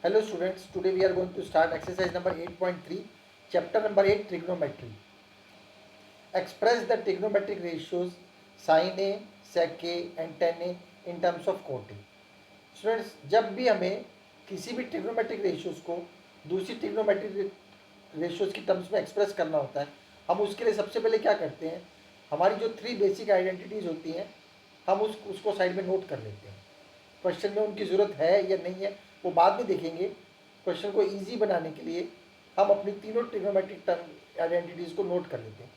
Hello students, today we are going to start exercise number 8.3, chapter number 8, trigonometry. Express the trigonometric ratios sin A, sec A and tan A in terms of cot A. Students, जब भी हमें किसी भी trigonometric ratios को दूसरी trigonometric ratios की terms में express करना होता है, हम उसके लिए सबसे पहले क्या करते हैं, हमारी जो 3 बेसिक आइडेंटिटीज होती हैं हम उसको साइड में नोट कर लेते हैं. क्वेश्चन में उनकी ज़रूरत है या नहीं है वो बाद में देखेंगे. क्वेश्चन को इजी बनाने के लिए हम अपनी तीनों ट्रिग्नोमेट्रिक टर्म आइडेंटिटीज़ को नोट कर लेते हैं.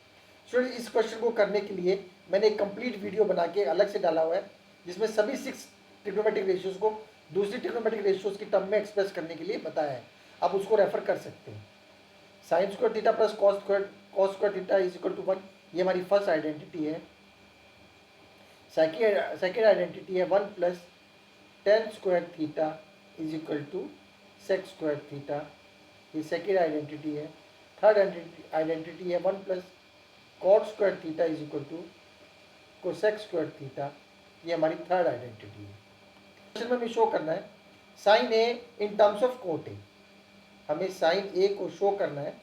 स्टूडेंट, इस क्वेश्चन को करने के लिए मैंने एक कंप्लीट वीडियो बना के अलग से डाला हुआ है जिसमें सभी 6 ट्रिग्नोमेट्रिक रेशियोज को दूसरी ट्रिग्नोमेट्रिक रेशियोज की टर्म में एक्सप्रेस करने के लिए बताया है. आप उसको रेफर कर सकते हैं. Sine square theta plus cos square theta is equal to 1, ये हमारी फर्स्ट आइडेंटिटी है. सेकेंड आइडेंटिटी है 1 plus tan square theta is equal to sec square theta, ये सेकेंड आइडेंटिटी है. थर्ड आइडेंटिटी है 1 plus cot square theta is equal to cosec square theta, ये हमारी third identity है. क्वेश्चन में हमें शो करना है sine A in terms of cot A. हमें साइन ए को शो करना है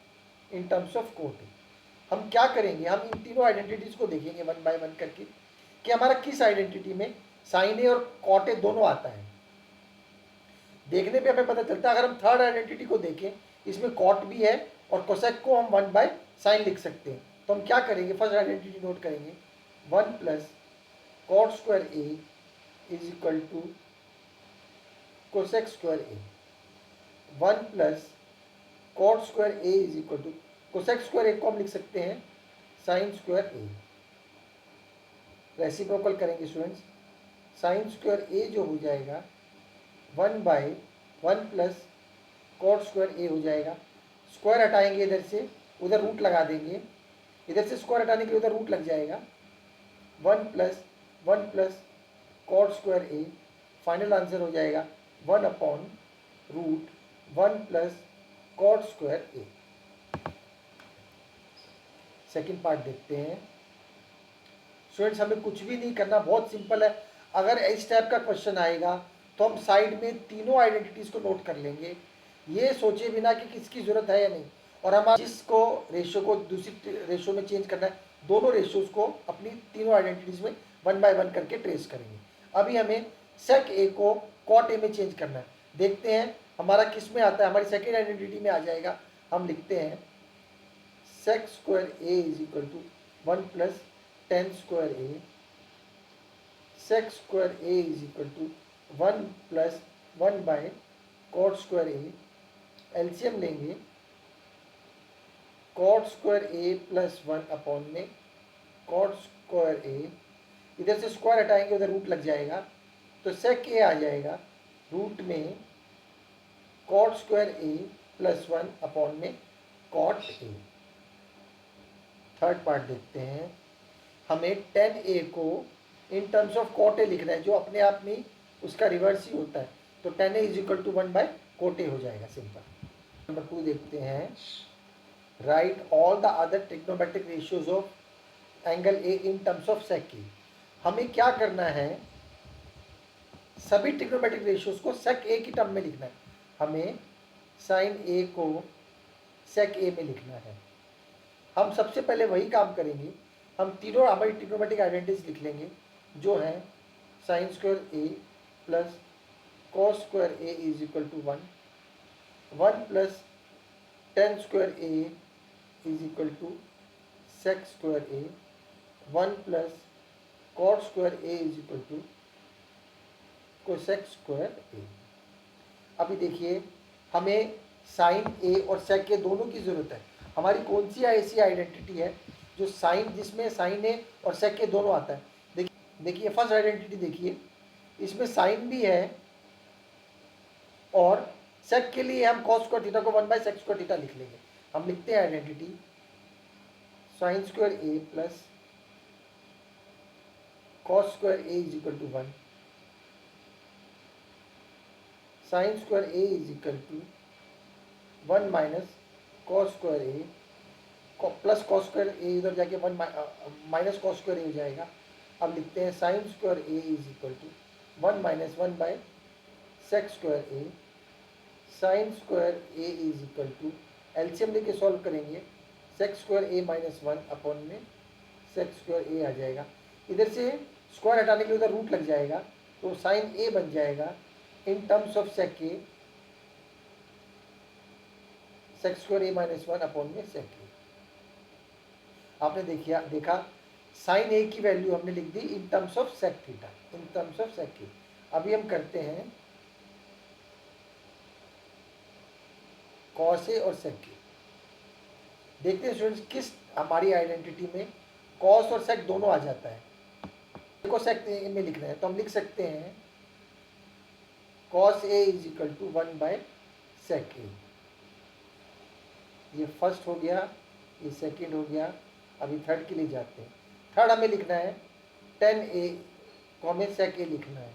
in terms of cot A. हम क्या करेंगे, हम इन तीनों आइडेंटिटीज को देखेंगे वन बाय वन करके कि हमारा किस आइडेंटिटी में साइन ए और कॉट ए दोनों आता है. देखने पे हमें पता चलता है. अगर हम थर्ड आइडेंटिटी को देखें, इसमें कॉट भी है और कोसेक को हम 1 बाय साइन लिख सकते हैं. तो हम क्या करेंगे, फर्स्ट आइडेंटिटी नोट करेंगे 1 plus cot square A is equal to cosec square A. 1 plus cot square A is equal to cosec square A को हम लिख सकते हैं साइन स्क्वायर ए. रेसिप्रोकल करेंगे स्टूडेंट्स. साइन स्क्वायर ए जो हो जाएगा 1 by 1 plus cot square A हो जाएगा. स्क्वायर हटाएंगे इधर से, उधर रूट लगा देंगे. इधर से स्क्वायर हटाने के लिए उधर रूट लग जाएगा. 1 plus cot square A, final answer हो जाएगा 1 upon root 1 plus cot square A. Second part देखते हैं. स्टूडेंट्स, हमें कुछ भी नहीं करना, बहुत सिंपल है. अगर इस टाइप का क्वेश्चन आएगा तो हम साइड में तीनों आइडेंटिटीज़ को नोट कर लेंगे, ये सोचे बिना कि किसकी ज़रूरत है या नहीं. और हम जिसको रेशियो को दूसरी रेशियो में चेंज करना है, दोनों रेशियोज़ को अपनी तीनों आइडेंटिटीज़ में 1 बाय 1 करके ट्रेस करेंगे. अभी हमें सेक ए को कॉट ए में चेंज करना है. देखते हैं हमारा किस में आता है. हमारी सेकेंड आइडेंटिटी में आ जाएगा. हम लिखते हैं sec square A is equal to 1 plus tan square A. Sec square A is equal to 1 plus 1 by cot square A. LCM लेंगे, cot square A plus 1 upon में कॉट स्क्वायर ए. इधर से square हटाएंगे, उधर root लग जाएगा, तो सेक ए आ जाएगा रूट में cot square A plus 1 upon में कॉट ए. थर्ड पार्ट देखते हैं. हमें tan ए को in terms of cot A लिखना है, जो अपने आप में उसका रिवर्स ही होता है. तो tan A is equal to 1 by cot A हो जाएगा. सिंपल. नंबर 2 देखते हैं. Right all the other trigonometric ratios of angle A in terms of sec A. हमें क्या करना है, सभी ट्रिग्नोमेट्रिक रेशियोज को सेक ए की टर्म में लिखना है. हमें साइन ए को सेक ए में लिखना है. हम सबसे पहले वही काम करेंगे. हम तीनों हमारी ट्रिग्नोमेट्रिक आइडेंटिटीज लिख लेंगे, जो हैं sine square A plus cos square A is equal to 1, 1 plus tan square A is equal to sec square A, 1 plus cot square A is equal to cosec square A. अभी देखिए, हमें sine ए और सेक ए दोनों की ज़रूरत है. हमारी कौन सी ऐसी आइडेंटिटी है जो साइन, जिसमें साइन ए और सेक ए दोनों आता है. देखिए फर्स्ट आइडेंटिटी देखिए, इसमें साइन भी है और सेक के लिए हम कॉस स्क्वायर थीटा को 1 बाय सेक स्क्वायर थीटा लिख लेंगे. हम लिखते हैं identity sine square A plus cos square A is equal to 1, sine square A is equal to 1 minus cos square A plus cos square A, इधर जाके 1 minus cos square A हो जाएगा. अब लिखते हैं sine square A is equal to 1 minus 1 by sec square A. Sine square A is equal to, LCM लेके solve करेंगे, sec square A minus one upon में सेक स्क्वायर ए आ जाएगा। इधर से स्क्वायर हटाने के लिए उधर रूट लग जाएगा, तो साइन ए बन जाएगा in terms of sec A, sec square A minus one upon में सेक ए। आपने देखा साइन ए की वैल्यू हमने लिख दी in terms of sec theta, in terms of sec A. अभी हम करते हैं कॉस ए और सेक ए। देखते हैं स्टूडेंट्स किस हमारी आइडेंटिटी में कॉस और सेक दोनों आ जाता है। देखो सेक ए में लिखना है तो हम लिख सकते हैं cos A is equal to 1 / sec A. ये फर्स्ट हो गया, ये सेकंड हो गया। अभी थर्ड के लिए जाते हैं। थर्ड हमें लिखना है tan a को हमें सेक ए लिखना है।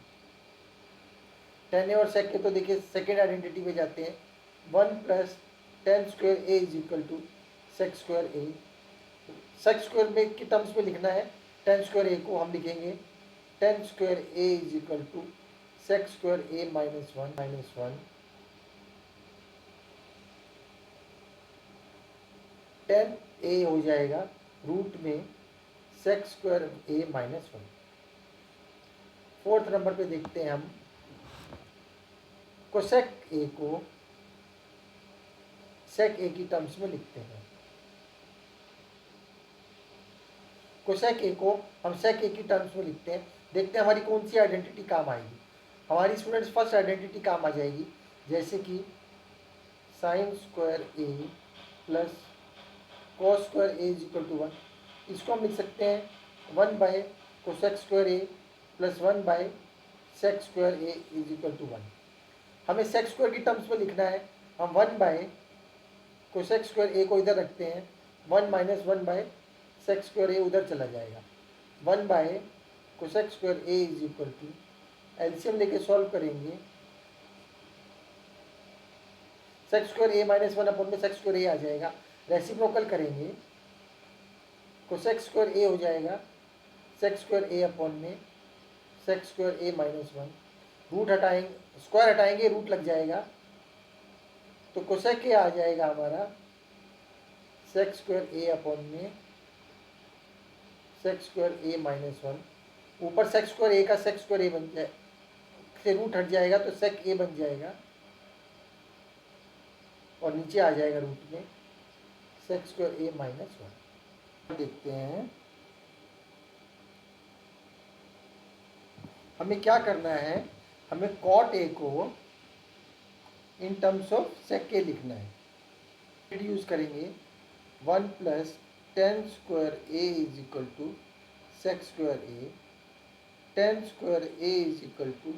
tan a और सेक ए तो देखिए सेकेंड आइडेंटिटी में जाते हैं, 1 + tan square A is equal to sec square A. Sec square में की टर्म्स में लिखना है tan स्क्वायर ए को हम लिखेंगे tan square A is equal to sec square A minus one. tan a हो जाएगा रूट में sec square A minus one. Fourth number पे देखते हैं हम कोसेक ए को सेक ए की टर्म्स में लिखते हैं। कोसेक ए को हम सेक ए की टर्म्स में लिखते हैं। देखते हैं हमारी कौन सी आइडेंटिटी काम आएगी। हमारी स्टूडेंट्स फर्स्ट आइडेंटिटी काम आ जाएगी, जैसे कि sine square A plus cos square A is equal to 1। इसको हम लिख सकते हैं 1 / cosec square A plus 1 / sec square A is equal to 1। हमें सेक स्क्वायर की टर्म्स में लिखना है, हम 1 / कोसेक स्क्वायर ए को इधर रखते हैं, 1 - 1 / सेक स्क्वायर ए उधर चला जाएगा। 1 / cosec square A is equal to, LCM लेके सॉल्व करेंगे, sec square A minus one upon में सेक स्क्वायर ए आ जाएगा। रेसिप्रोकल करेंगे, कोसेक स्क्वायर ए हो जाएगा सेक स्क्वायर ए अपॉन में sec square A minus one. Root हटाएंगे, स्क्वायर हटाएंगे, रूट लग जाएगा, तो कोसेक ए आ जाएगा हमारा सेक स्क्वायर ए अपॉन में sec square A minus one. ऊपर सेक स्क्वायर ए का सेक स्क्वायर ए बन जाए, से रूट हट जाएगा तो सेक ए बन जाएगा, और नीचे आ जाएगा रूट में sec square A minus one. देखते हैं हमें क्या करना है। हमें कॉट ए को इन टर्म्स ऑफ सेक ए लिखना है। रिड्यूस करेंगे, 1 + tan square A is equal to sec square A, tan square A is equal to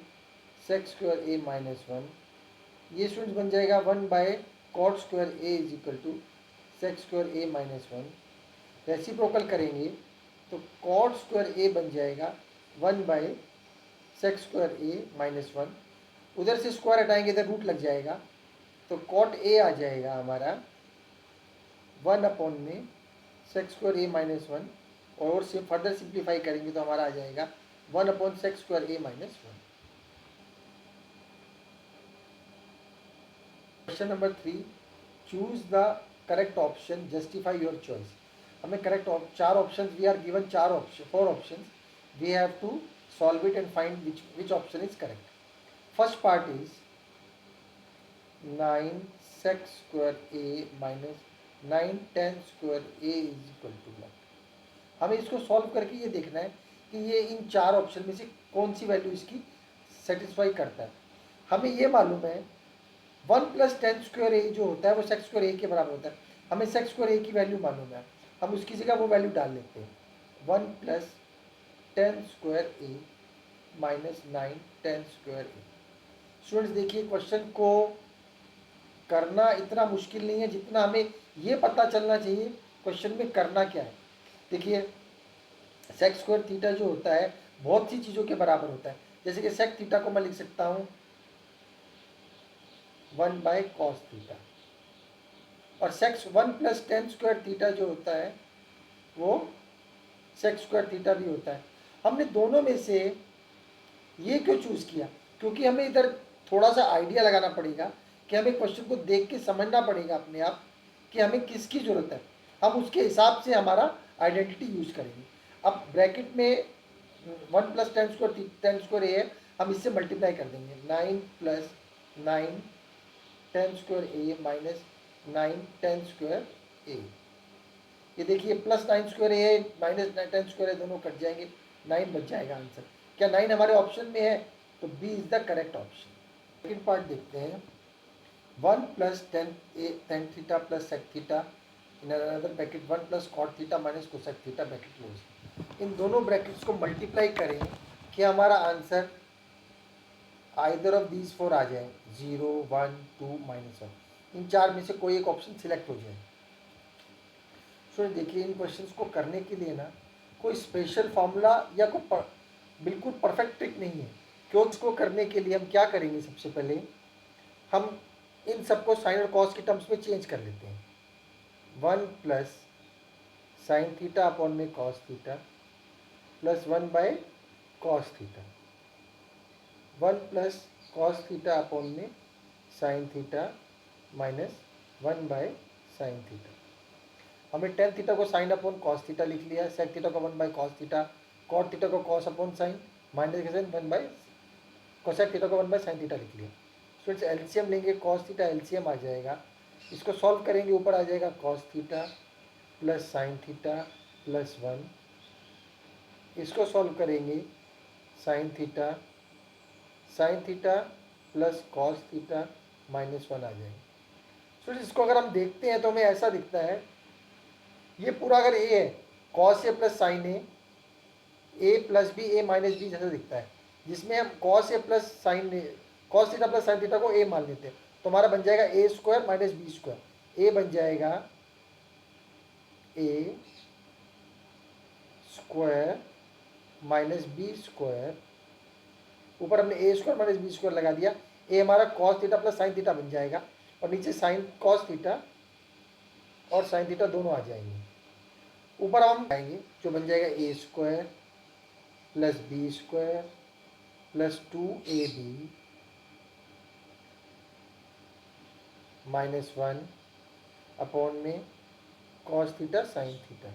sec square A minus one. ये स्टूडेंट्स बन जाएगा 1 / cot square A is equal to sec square A minus one. Reciprocal करेंगे तो cot square A बन जाएगा 1 / sec square A minus one. उधर से square हटाएंगे, इधर रूट लग जाएगा, तो कॉट ए आ जाएगा हमारा 1 अपॉन में sec square A minus one, और से फर्दर सिंप्लीफाई करेंगे तो हमारा आ जाएगा 1 upon sec square A minus one. Question number 3, choose the correct option, justify your choice. हमें correct 4 option, we are given 4 option, we have to solve it and find which option is correct. First part is 9 sec square a minus 9 tan square a is equal to 1। हमें इसको solve करके ये देखना है कि ये इन 4 option में से कौन सी वैल्यू इसकी सेटिस्फाई करता है। हमें ये मालूम है 1 + tan स्क्वायर ए जो होता है वो सेक स्क्वायर ए के बराबर होता है। हमें सेक स्क्वायर ए की वैल्यू मालूम है, हम उसकी जगह वो वैल्यू डाल लेते हैं, 1 + tan square A minus 9 tan square A. Students देखिए क्वेश्चन को करना इतना मुश्किल नहीं है जितना हमें ये पता चलना चाहिए क्वेश्चन में करना क्या है। देखिए सेक स्क्वायर थीटा जो होता है बहुत सी चीज़ों के बराबर होता है। जैसे कि सेक थीटा को मैं लिख सकता हूँ 1 / cos थीटा, और सेक 1 + tan स्क्वायर थीटा जो होता है वो सेक स्क्वायर थीटा भी होता है। हमने दोनों में से ये क्यों चूज़ किया, क्योंकि हमें इधर थोड़ा सा आइडिया लगाना पड़ेगा कि हमें क्वेश्चन को देख के समझना पड़ेगा अपने आप कि हमें किसकी ज़रूरत है, हम उसके हिसाब से हमारा आइडेंटिटी यूज करेंगे। अब ब्रैकेट में 1 प्लस टेन स्क्वायर ए है, हम इससे मल्टीप्लाई कर देंगे 9 plus 9 10 square A minus 9 10 square ए। ये देखिए plus 9 square A minus 10 square ए दोनों कट जाएंगे, 9 बच जाएगा आंसर। क्या 9 हमारे ऑप्शन में है? तो B is the correct option. Second part देखते हैं। 1 plus tan theta plus sec theta in another bracket 1 plus cot theta minus cosec theta bracket close. इन दोनों ब्रैकेट्स को मल्टीप्लाई करें कि हमारा आंसर आइदर ऑफ दीज 4 आ जाए, 0 1 2 -1। इन चार में से कोई एक ऑप्शन सिलेक्ट हो जाए। सो देखिए इन क्वेश्चंस को करने के लिए ना कोई स्पेशल फॉर्मूला या कोई बिल्कुल परफेक्ट ट्रिक नहीं है। क्यों? इसको करने के लिए हम क्या करेंगे, सबसे पहले हम इन सबको साइन और कॉस के टर्म्स में चेंज कर लेते हैं। 1 प्लस साइन थीटा अपॉन में cos theta plus 1 by cos theta, 1 plus cos theta upon में sine theta minus 1 by sine theta. हमने टेन थीटा को साइन अपॉन कॉस थीटा लिख लिया, सेक थीटा को 1 by cos theta, cot theta को cos upon sine minus के sine 1 by cosec theta को 1 by sine theta लिख लिया। सो इट्स एलसीएम लेंगे, कॉस थीटा एलसीएम आ जाएगा, इसको सॉल्व करेंगे, ऊपर आ जाएगा cos theta plus sine theta plus 1, इसको सॉल्व करेंगे sine theta plus cos theta minus 1 आ जाएगा। सो इसको अगर हम देखते हैं तो हमें ऐसा दिखता है, ये पूरा अगर ए है cos A plus sine A plus B A minus B जैसा दिखता है, जिसमें हम cos A plus sine cos theta plus sine theta को ए मान लेते हैं, तो हमारा बन जाएगा A square minus B square. A बन जाएगा A square minus B square, ऊपर हमने A square minus B square लगा दिया, ए हमारा cos theta plus sine theta बन जाएगा, और नीचे साइन कॉस थीटा और साइन थीटा दोनों आ जाएंगे। ऊपर हम आएंगे जो बन जाएगा A square plus B square plus 2ab minus 1 upon में cos theta sine theta.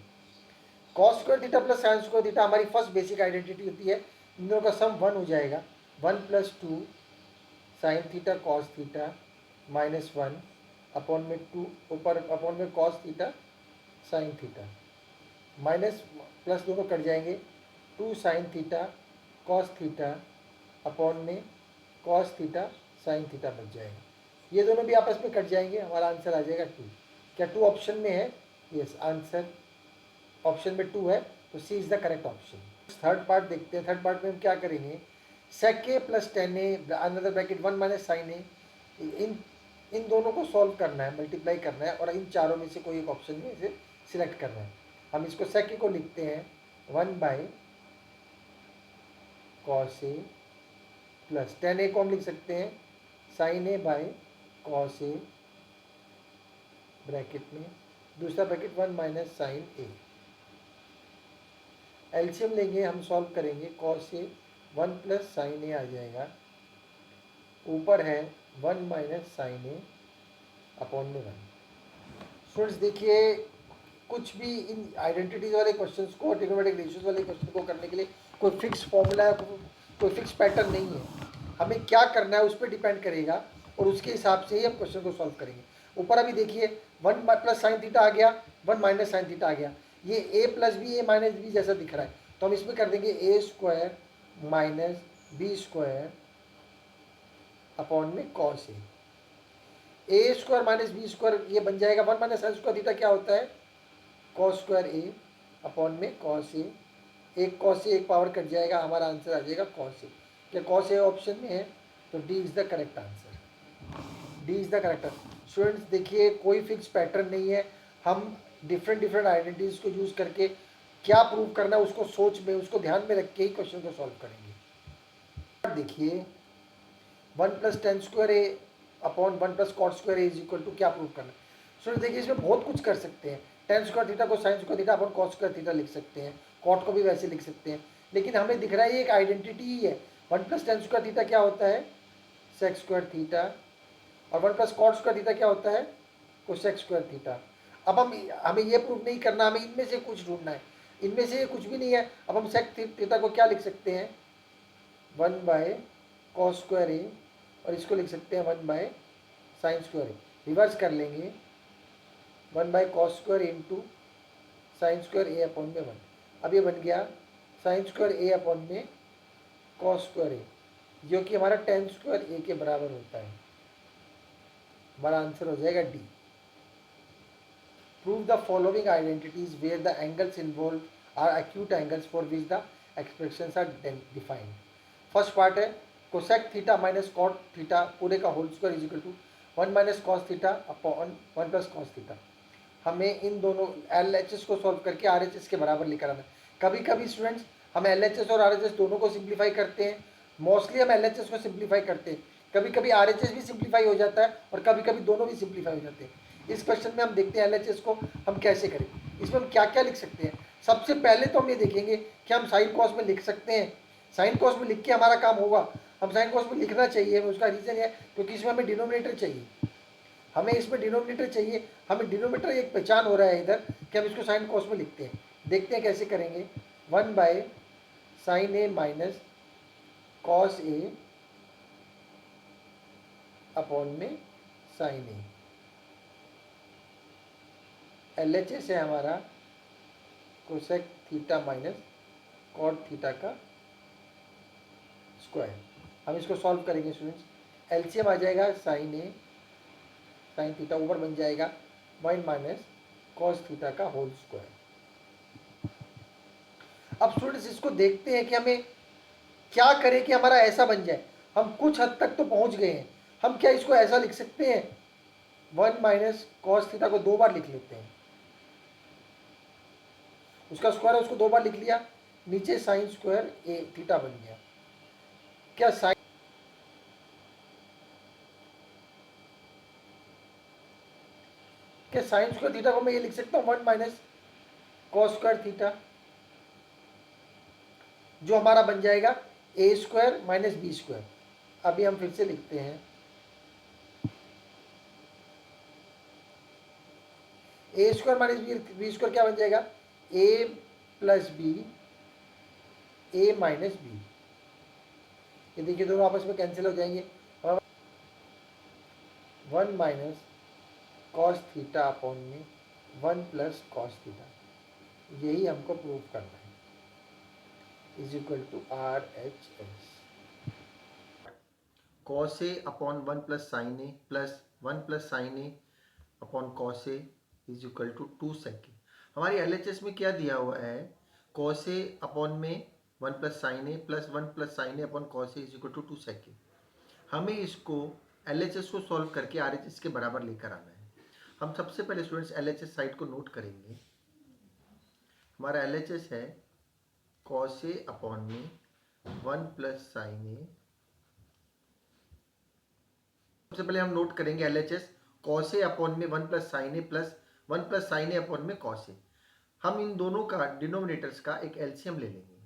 Cos square theta plus sine square theta हमारी फर्स्ट बेसिक आइडेंटिटी होती है, इन दोनों का सम 1 हो जाएगा, 1 plus 2 sign theta cos theta minus 1 upon में 2 ऊपर अपॉन में cos theta sine theta, minus plus दोनों कट जाएंगे, 2 sign theta cos theta upon में कॉस थीटा साइन थीटा बच जाएगा। ये दोनों भी आपस में कट जाएंगे, हमारा आंसर आ जाएगा 2। क्या 2 ऑप्शन में है? यस, आंसर ऑप्शन में 2 है, तो C is the correct option. Third part देखते हैं। थर्ड पार्ट में हम क्या करेंगे, sec A plus tan A another bracket 1 minus sine A, इन दोनों को सॉल्व करना है, मल्टीप्लाई करना है, और इन चारों में से कोई एक ऑप्शन में इसे सिलेक्ट करना है। हम इसको सेक ए को लिखते हैं 1 by cos A plus tan A को हम लिख सकते हैं sine A by cos A bracket में, दूसरा bracket 1 minus sine A. LCM लेंगे, हम सॉल्व करेंगे, cos A 1 plus sine A आ जाएगा, ऊपर है 1 माइनस साइन ए अपॉन में 1। स्टूडेंट्स देखिए, कुछ भी इन आइडेंटिटीज वाले क्वेश्चंस को, ट्रिग्नोमेट्रिक रेशियोज वाले क्वेश्चन को करने के लिए कोई फिक्स फॉर्मूला है, कोई फिक्स पैटर्न नहीं है। हमें क्या करना है उस पर डिपेंड करेगा, और उसके हिसाब से ही हम क्वेश्चन को सॉल्व करेंगे। ऊपर अभी देखिए 1 प्लस साइन थीटा आ गया, 1 माइनस साइन थीटा आ गया, ये A plus B A minus B जैसा दिख रहा है, तो हम इसमें कर देंगे A square minus B square upon में cos A square minus B square, ये बन जाएगा 1 माइनस साइन स्क्वायर थीटा क्या होता है, कॉस स्क्वायर ए अपॉन में कॉस ए, एक कॉस ए एक पावर कट जाएगा, हमारा आंसर आ जाएगा कॉस ए। क्या कॉस ए ऑप्शन में है? तो D is the correct answer, D is the correct answer. Students देखिए, कोई फिक्स पैटर्न नहीं है, हम डिफरेंट आइडेंटिटीज को यूज़ करके क्या प्रूव करना है उसको सोच में, उसको ध्यान में रख के ही क्वेश्चन को सॉल्व करेंगे। देखिए 1 plus tan square A upon 1 plus cot square A is equal to क्या प्रूव करना है। स्टूडेंट देखिए, इसमें बहुत कुछ कर सकते हैं, टेन स्क्वायर थीटा को sine square theta upon cot square theta लिख सकते हैं, कॉट को भी वैसे लिख सकते हैं, लेकिन हमें दिख रहा है ये एक आइडेंटिटी ही है। 1 प्लस टेन स्क्वायर थीटा क्या होता है, सेक स्क्वायर थीटा और 1 प्लस कॉट स्क्वायर थीटा क्या होता है, कोसेक स्क्वायर थीटा। अब हमें ये प्रूव नहीं करना, हमें इनमें से कुछ ढूंढना है, इनमें से ये कुछ भी नहीं है। अब हम सेक थीटा को क्या लिख सकते हैं, 1 बाय कॉस स्क्वायर ए, और इसको लिख सकते हैं 1 by sign square A. Reverse कर लेंगे, 1 by cos square into sine square A upon में 1। अब ये बन गया साइन स्क्वायर ए अपॉन में कॉस स्क्वायर ए, जो कि हमारा टेन स्क्वायर ए के बराबर होता है। हमारा आंसर हो जाएगा D. Prove the following identities where the angles involved are acute angles for which the expressions are defined. First part है cosec theta minus cot theta पूरे का whole square is equal to 1 minus cos theta upon 1 plus cos theta. हमें इन दोनों LHS को solve करके RHS के बराबर लेकर आना है। कभी कभी स्टूडेंट्स हम LHS और RHS दोनों को सिंप्लीफाई करते हैं, मोस्टली हम LHS को सिंप्लीफाई करते हैं, कभी कभी RHS भी सिंप्लीफाई हो जाता है और कभी कभी दोनों भी सिंप्लीफाई हो जाते हैं। इस क्वेश्चन में हम देखते हैं LHS को हम कैसे करें, इसमें हम क्या क्या लिख सकते हैं। सबसे पहले तो हम ये देखेंगे कि हम साइन कॉस में लिख सकते हैं, साइन कॉस में लिख के हमारा काम होगा। हम साइन कॉस में लिखना चाहिए, उसका रीज़न है क्योंकि इसमें हमें डिनोमिनेटर चाहिए, हमें इसमें डिनोमिनेटर चाहिए। हमें डिनोमिनेटर एक पहचान हो रहा है इधर कि हम इसको साइन कॉस में लिखते हैं। देखते हैं कैसे करेंगे। 1 by sine A minus cos A upon में साइन ए। LHS है हमारा cosec theta minus cot theta का स्क्वायर। हम इसको सॉल्व करेंगे स्टूडेंट्स। LCM आ जाएगा साइन ए साइन थीटा, ऊपर बन जाएगा 1 माइनस कॉस थीटा का होल स्क्वायर। अब स्टूडेंट्स इसको देखते हैं कि हमें क्या करें कि हमारा ऐसा बन जाए। हम कुछ हद तक तो पहुंच गए हैं, हम क्या इसको ऐसा लिख सकते हैं, 1 माइनस कॉस थीटा को 2 बार लिख लेते हैं, उसका स्क्वायर है उसको 2 बार लिख लिया, नीचे साइन स्क्वायर ए थीटा बन गया। क्या साइन स्क्वायर थीटा को मैं ये लिख सकता हूँ 1 माइनस कॉस स्क्वायर थीटा, जो हमारा बन जाएगा A square minus B square. अभी हम फिर से लिखते हैं, ए स्क्वायर माइनस बी स्क्वायर क्या बन जाएगा, ए plus B, A minus B. ये देखिए दोनों आपस में कैंसिल हो जाएंगे। 1 माइनस कॉस थीटा अपॉन में 1 प्लस कॉस थीटा, यही हमको प्रूव करना है, is equal to RHS। Cos A upon 1 plus sine A plus 1 plus sine A upon cos A is equal to 2 sec A. हमारी LHS में क्या दिया हुआ है, कॉस ए अपॉन में 1 plus sine A plus 1 plus sine A upon cos A is equal to 2 sec A. हमें इसको LHS को सॉल्व करके RHS के बराबर लेकर आना है। हम सबसे पहले स्टूडेंट्स LHS साइड को नोट करेंगे। हमारा LHS है कॉस ए अपॉन में 1 प्लस साइन ए। सबसे पहले हम नोट करेंगे LHS कॉस ए अपॉन में 1 plus sine A plus 1 plus sine A upon में कॉस ए। हम इन दोनों का डिनोमिनेटर्स का एक LCM ले लेंगे।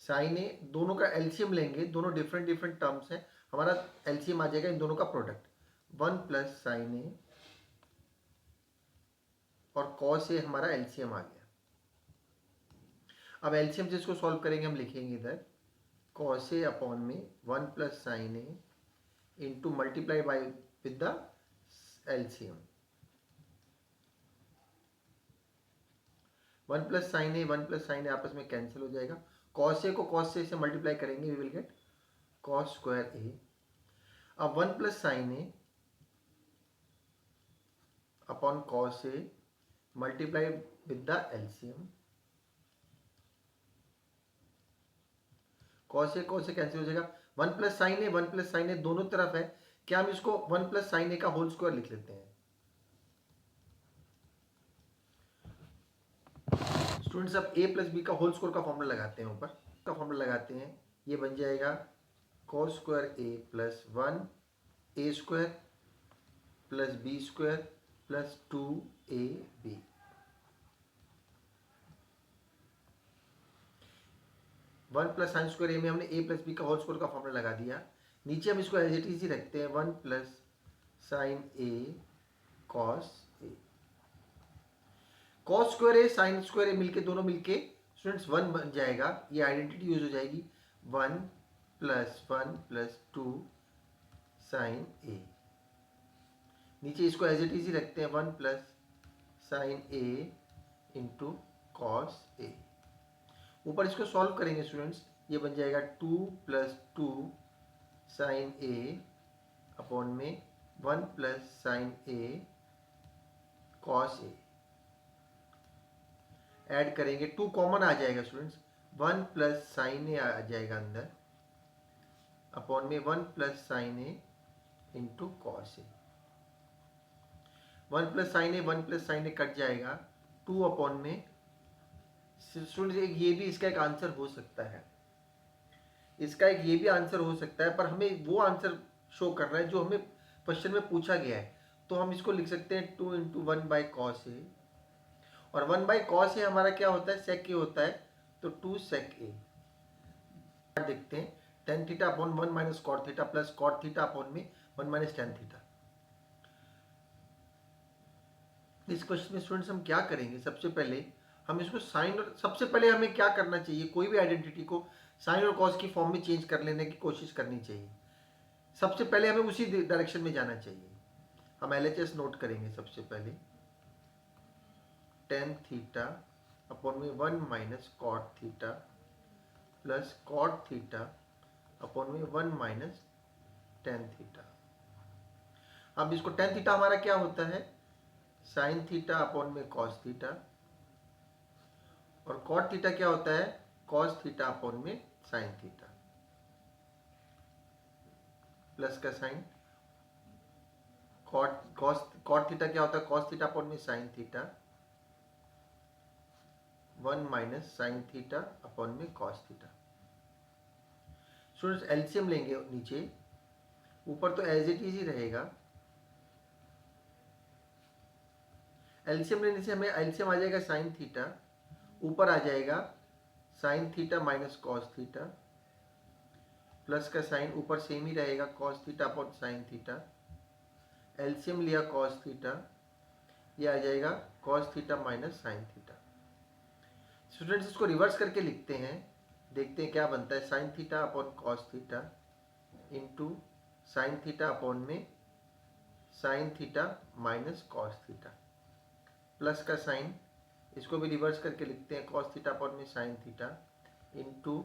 साइन ए दोनों का LCM लेंगे, दोनों डिफरेंट डिफरेंट टर्म्स हैं, हमारा LCM आ जाएगा इन दोनों का प्रोडक्ट, 1 प्लस साइन ए और कॉस ए हमारा LCM आ गया। अब LCM से इसको सॉल्व करेंगे, हम लिखेंगे इधर कॉस ए अपॉन में 1 plus sine A into multiply by with the LCM। 1 plus sine A 1 plus sine A आपस में कैंसिल हो जाएगा, कॉस ए को कॉस ए से मल्टीप्लाई करेंगे, we will get cos square A. अब 1 plus sine A upon cos A multiply with the LCM। Cos A cancel हो जाएगा, 1 plus sine A 1 plus sine A दोनों तरफ है, क्या हम इसको 1 प्लस साइन ए का होल स्क्वायर लिख लेते हैं। स्टूडेंट्स अब a प्लस बी का होल स्क्वायर का फॉर्मूला लगाते हैं, ऊपर का फॉर्मूला लगाते हैं, ये बन जाएगा cos square A plus 1 A square plus B square plus 2ab। One plus sine square A में हमने a प्लस बी का होल स्क्वायर का फॉर्मूला लगा दिया, नीचे हम इसको एज इट इज ही रखते हैं, 1 plus sine A cos A. Cos square A sine square ए मिलके, दोनों मिलके स्टूडेंट्स 1 बन जाएगा, ये आइडेंटिटी यूज हो जाएगी, 1 प्लस 2 साइन ए। नीचे इसको एज इट इज ही रखते हैं, 1 plus sine A into cos ए। ऊपर इसको सॉल्व करेंगे स्टूडेंट्स, ये बन जाएगा 2 प्लस 2 साइन ए अपॉन में 1 plus sine A cos A. Add करेंगे, 2 कॉमन आ जाएगा स्टूडेंट्स, 1 प्लस साइन ए आ जाएगा अंदर अपॉन में 1 plus sine A into cos A. 1 plus sine A 1 plus sine A cut जाएगा, 2 अपॉन में स्टूडेंट्स ये भी इसका एक आंसर हो सकता है, इसका एक ये भी आंसर हो सकता है, पर हमें वो आंसर शो कर रहा है जो हमें क्वेश्चन में पूछा गया है। तो हम इसको लिख सकते हैं 2 इंटू 1 बाई कॉस ए, और 1 बाई कॉस ए हमारा क्या होता है, सेक ए होता है, तो 2 सेक ए। देखते हैं, tan theta upon 1 minus cot theta plus cot theta upon में 1 माइनस टेन थीटा। इस क्वेश्चन में स्टूडेंट्स हम क्या करेंगे, सबसे पहले हम इसको साइन, और सबसे पहले हमें क्या करना चाहिए, कोई भी आइडेंटिटी को साइन और कॉस की फॉर्म में चेंज कर लेने की कोशिश करनी चाहिए। सबसे पहले हमें उसी डायरेक्शन में जाना चाहिए। हम LHS नोट करेंगे सबसे पहले, टेन थीटा अपॉन में 1 minus cot theta plus cot theta upon में 1 माइनस टेन थीटा। अब इसको टेन थीटा हमारा क्या होता है, साइन थीटा अपॉन में कॉस थीटा, और कॉट थीटा क्या होता है, कॉस थीटा अपॉन में साइन थीटा, प्लस का साइन, कॉट थीटा क्या होता है, कॉस थीटा अपॉन में sine theta, 1 minus sine theta upon में कॉस थीटा। स्टूडेंट्स एलसीएम लेंगे नीचे, ऊपर तो एज इट इज ही रहेगा। एलसीएम लेने से हमें एलसीएम आ जाएगा साइन थीटा, ऊपर आ जाएगा sine theta minus cos theta, plus का साइन ऊपर सेम ही रहेगा, cos theta upon sine theta. LCM लिया कॉस थीटा, ये आ जाएगा cos theta minus sine theta. Students इसको रिवर्स करके लिखते हैं, देखते हैं क्या बनता है, sine theta upon cos theta into sine theta upon में sine theta minus cos theta, plus का साइन, इसको भी रिवर्स करके लिखते हैं, कॉस थीटा अपॉन में sine theta into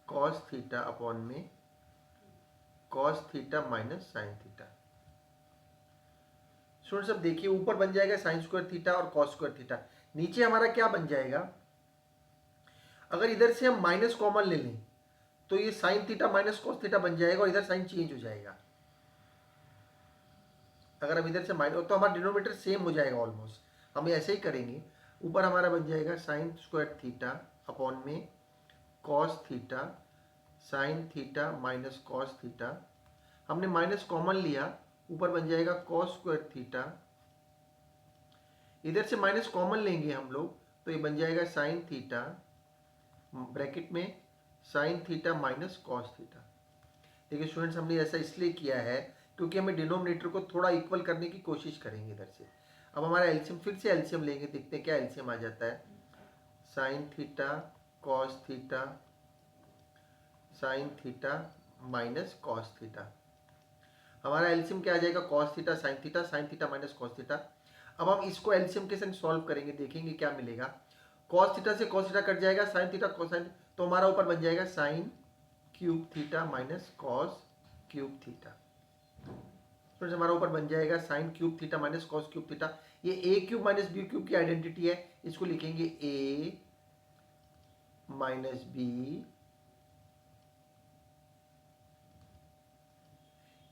cos theta upon में cos theta minus sine theta. Students अब देखिए, ऊपर बन जाएगा साइन स्क्वायर थीटा और कॉस स्क्वायर थीटा, नीचे हमारा क्या बन जाएगा, अगर इधर से हम माइनस कॉमन ले लें तो ये sign theta minus cos theta बन जाएगा, और इधर साइन चेंज हो जाएगा। अगर हम इधर से माइनस, तो हमारा डिनोमिनेटर सेम हो जाएगा ऑलमोस्ट, हम ऐसे ही करेंगे। ऊपर हमारा बन जाएगा साइन स्क्वायर थीटा अपॉन में cos theta sine theta minus cos theta, हमने माइनस कॉमन लिया, ऊपर बन जाएगा कॉस स्क्वायर थीटा, इधर से माइनस कॉमन लेंगे हम लोग, तो ये बन जाएगा साइन थीटा ब्रैकेट में sine theta minus cos theta. देखिए स्टूडेंट्स, हमने ऐसा इसलिए किया है क्योंकि हमें डिनोमिनेटर को थोड़ा इक्वल करने की कोशिश करेंगे इधर से। अब हमारा एलसीएम, फिर से एलसीएम लेंगे, देखते हैं क्या एलसीएम आ जाता है, sine theta cos theta sine theta minus cos theta. हमारा एलसीएम क्या आ जाएगा, cos theta sine theta minus cos theta. अब हम इसको एलसीएम के संग सॉल्व करेंगे, देखेंगे क्या मिलेगा, कॉस थीटा से कॉस थीटा कट जाएगा, साइन थीटा कोसाइन, तो हमारा ऊपर बन जाएगा sine cube theta minus cos cube theta. तो हमारा ऊपर बन जाएगा sine cube theta minus cos cube theta. ये A cube minus B cube की आइडेंटिटी है, इसको लिखेंगे A minus B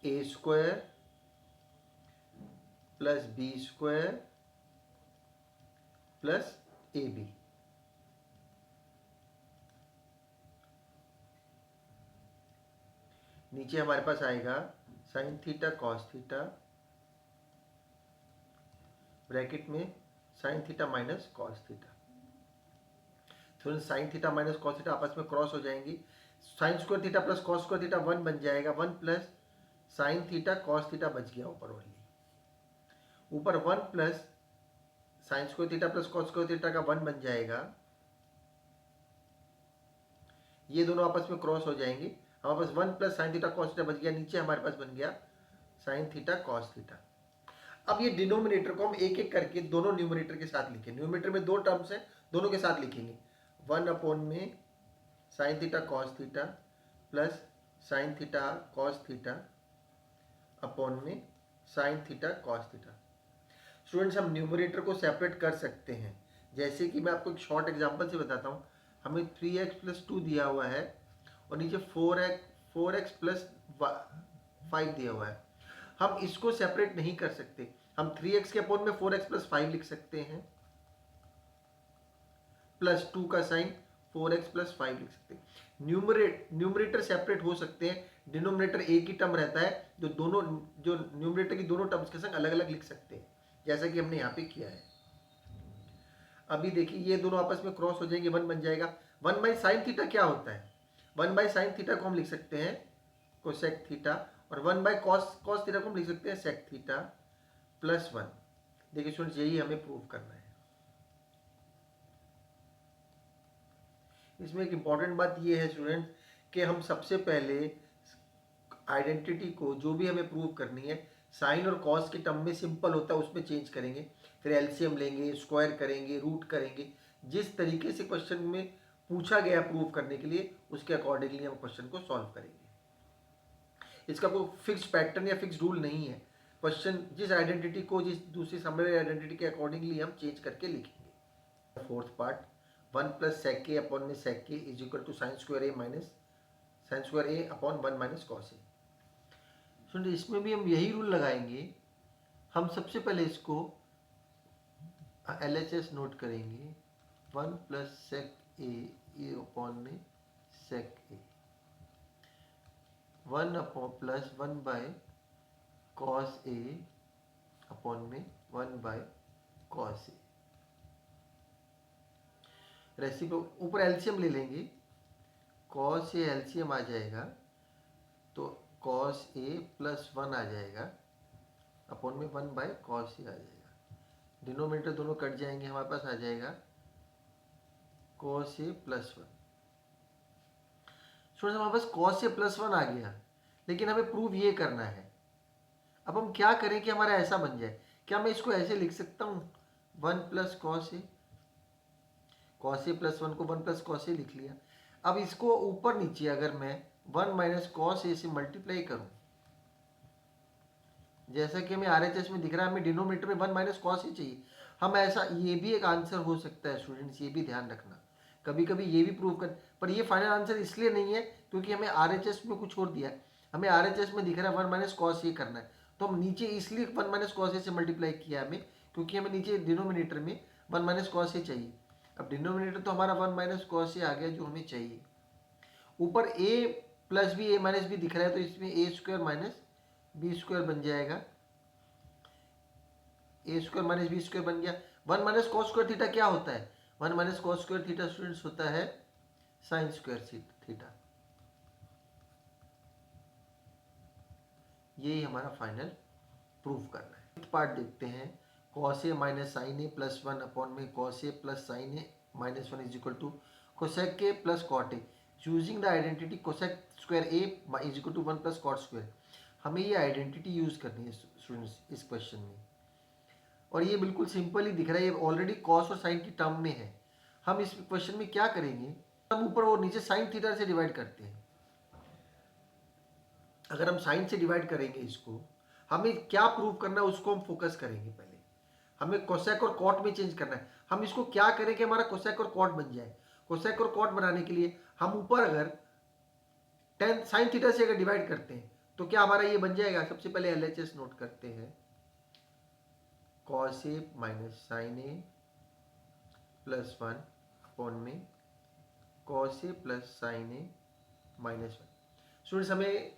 A square plus B square plus A B. नीचे हमारे पास आएगा sine theta cos theta bracket में sine theta minus cos theta. तो sine theta minus cos theta आपस में क्रॉस हो जाएंगी, sine square theta plus cos square theta 1 बन जाएगा, 1 plus sine theta cos theta बच गया ऊपर वाली, ऊपर 1 plus sine square theta plus cos square theta का 1 बन जाएगा, ये दोनों आपस में क्रॉस हो जाएंगे, हमारे पास 1 plus sine theta cos theta बच गया, नीचे हमारे पास बन गया साइन थीटा कॉस थीटा। अब ये डिनोमिनेटर को हम एक एक करके दोनों न्यूमरेटर के साथ लिखें, न्यूमरेटर में दो टर्म्स हैं, दोनों के साथ लिखेंगे, 1 अपॉन में sine theta cos theta plus sine theta cos theta upon में sine theta cos theta. Students हम न्यूमरेटर को सेपरेट कर सकते हैं, जैसे कि मैं आपको एक शॉर्ट एग्जांपल से बताता हूँ। हमें 3x प्लस 2 दिया हुआ है और नीचे 4x प्लस 5 दिया हुआ है, हम इसको सेपरेट नहीं कर सकते। हम 3x के अपॉन में 4x प्लस 5 लिख सकते हैं, प्लस 2 का साइन 4x प्लस 5 लिख सकते हैं। न्यूमरेटर सेपरेट हो सकते हैं, डिनोमिनेटर एक ही टर्म रहता है, जो न्यूमरेटर की दोनों टर्म्स के संग अलग अलग लिख सकते हैं, जैसा कि हमने यहाँ पे किया है। अभी देखिए ये दोनों आपस में क्रॉस हो जाएंगे, 1 बन जाएगा। 1 बाई साइन थीटा क्या होता है? 1 बाई साइन थीटा को हम लिख सकते हैं कोसेक थीटा, और 1 बाई कॉस थीटा को हम लिख सकते हैं सेक थीटा प्लस 1। देखिए स्टूडेंट्स यही हमें प्रूव करना है। इसमें एक इंपॉर्टेंट बात यह है स्टूडेंट कि हम सबसे पहले आइडेंटिटी को, जो भी हमें प्रूव करनी है, साइन और कॉस के टर्म में सिंपल होता है उसमें चेंज करेंगे, फिर एलसीएम लेंगे, स्क्वायर करेंगे, रूट करेंगे, जिस तरीके से क्वेश्चन में पूछा गया प्रूव करने के लिए उसके अकॉर्डिंगली हम क्वेश्चन को सॉल्व करेंगे। इसका कोई फिक्स पैटर्न या फिक्स रूल नहीं है, क्वेश्चन जिस आइडेंटिटी को जिस दूसरी सामने आइडेंटिटी के अकॉर्डिंगली हम चेंज करके लिखेंगे। Fourth part, 1 plus sec A upon में sec A is equal to sine square A minus sine square A upon 1 minus cos A. सुनिए इसमें भी हम यही रूल लगाएंगे। हम सबसे पहले इसको LHS नोट करेंगे, 1 प्लस सेक ए अपॉन में sec A, 1 upon plus 1 by cos A upon में 1 बाय कॉस ए। रेसिप्रो ऊपर एलसीएम ले लेंगे, कॉस ए एलसीएम आ जाएगा तो कॉस ए प्लस 1 आ जाएगा अपॉन में 1 बाय कॉस ए आ जाएगा। डिनोमिनेटर दोनों कट जाएंगे, हमारे पास आ जाएगा कॉस ए प्लस 1। स्टूडेंट्स हमारे पास कॉस ए प्लस 1 आ गया, लेकिन हमें प्रूव ये करना है। अब हम क्या करें कि हमारा ऐसा बन जाए? क्या मैं इसको ऐसे लिख सकता हूँ 1 प्लस कॉस ए प्लस 1 को 1 प्लस कॉस ए लिख लिया। अब इसको ऊपर नीचे अगर मैं 1 माइनस कॉस ए से मल्टीप्लाई करूं, जैसा कि हमें RHS में दिख रहा है, हमें डिनोमिनेटर में 1 माइनस कॉस ए चाहिए। हम ऐसा, ये भी एक आंसर हो सकता है स्टूडेंट्स, ये भी ध्यान रखना, कभी कभी ये भी प्रूव कर, पर ये फाइनल आंसर इसलिए नहीं है क्योंकि हमें RHS में कुछ और दिया है। हमें RHS में दिख रहा है 1 माइनस कॉस ए करना है, तो हम नीचे इसलिए 1 माइनस कॉस ए से मल्टीप्लाई किया हमें, क्योंकि हमें नीचे डिनोमिनेटर में 1 माइनस कॉस ए चाहिए। अब डिनोमिनेटर तो हमारा 1 माइनस कॉस ए आ गया जो हमें चाहिए। ऊपर ए plus B A minus B दिख रहा है, तो इसमें ए स्क्वायर माइनस बी स्क्वायर बन जाएगा, A square minus B square बन गया। 1 माइनस कॉस स्क्वायर थीटा क्या होता है? 1 minus cos square theta students होता है साइन स्क्वायर थीटा। यही हमारा फाइनल प्रूफ करना है। फिफ्थ पार्ट देखते हैं, cos A minus sine A plus 1 upon में cos A plus sine A minus 1 is equal to cosec A plus cot A. Using the identity cosec square A is equal to 1 plus cot square. हमें ये identity use करनी है students इस question में, और ये बिल्कुल सिंपल ही दिख रहा है, ये ऑलरेडी कॉस और साइन की टर्म में है। हम इस क्वेश्चन में क्या करेंगे, हम ऊपर और नीचे साइन थीटा से डिवाइड करते हैं। अगर हम साइन से डिवाइड करेंगे इसको, हमें क्या प्रूव करना है उसको हम फोकस करेंगे। पहले हमें कोसेक और कॉट में चेंज करना है। हम इसको क्या करें कि हमारा कोसेक और कॉट बन जाए। कोसेक और कॉट बनाने के लिए हम ऊपर अगर tan साइन थीटा से अगर डिवाइड करते हैं तो क्या हमारा ये बन जाएगा। सबसे पहले LHS नोट करते हैं, cos A minus sine A plus 1 upon में cos A plus sine A minus 1। Students हमें